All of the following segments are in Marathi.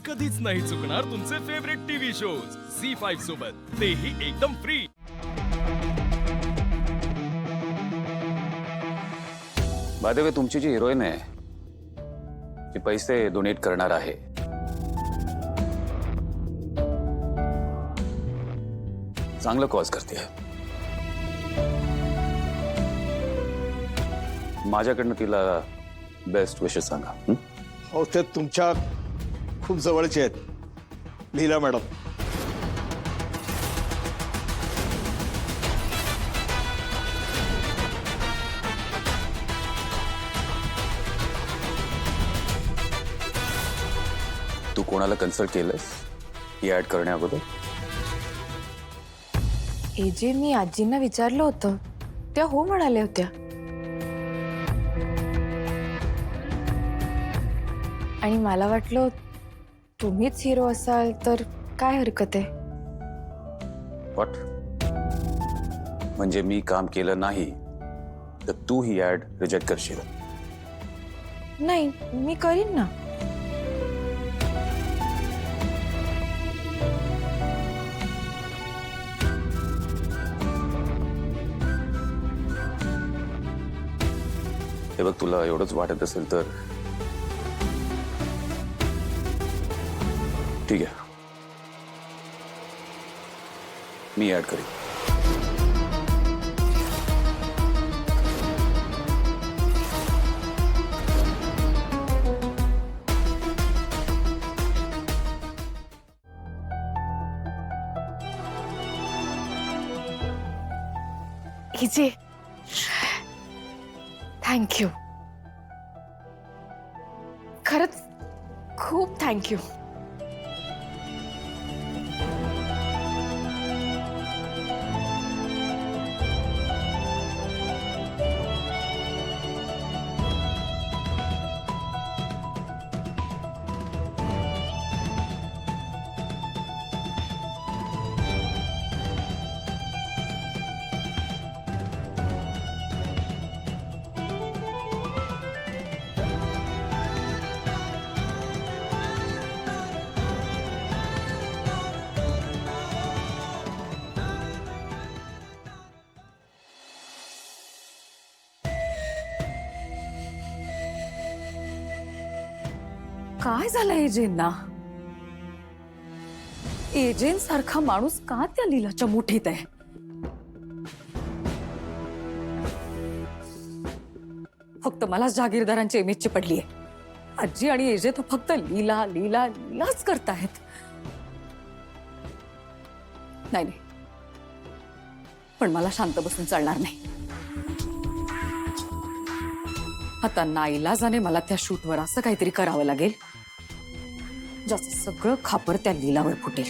कधीच नाही चुकणार तुमचे फेवरेट टीव्ही शोज झी5 सोबत, तेही एकदम फ्री। बाय द वे, तुमची जी हिरोईन आहे ती पैसे डोनेट करणार आहे। चांगलं कॉज करते। माझ्याकडनं तिला बेस्ट विशेस सांगा। हो, ते तुमच्या खूप जवळचे आहेत लीला मॅडम। तू कोणाला कन्सल्ट केलंस ही ऍड करण्या अगोदर? जे मी आजींना विचारलं होतं त्या हो म्हणाल्या होत्या। आणि मला वाटलं तुम्हीच हिरो असाल तर काय हरकत आहे। व्हॉट? म्हणजे मी काम केलं नाही तर तू ही ऍड रिजेक्ट करशील? नाही, मी करीन ना। हे बघ, तुला एवढंच वाटत असेल तर ठीक आहे, मी ऍड करीन। जे थँक्यू, खरंच खूप थँक्यू। काय झालं एजेंना? एजेंट सारखा माणूस का त्या लीलाच्या मुठीत आहे? फक्त मला जागीरदारांची इमेजची पडली आहे। आजी आणि एजे तर फक्त लीला लीला लीलाच करतायत। नाही नाही, पण मला शांत बसून चालणार नाही। आता नाईलाजाने मला त्या शूटवर असं काहीतरी करावं लागेल ज्याचं सगळं खापर त्या लीलावर फुटेल।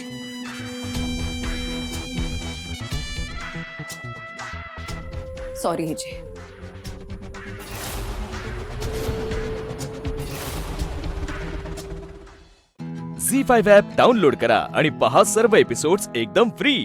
Sorry AJ. झी5 ॲप डाउनलोड करा आणि पहा सर्व एपिसोड्स एकदम फ्री।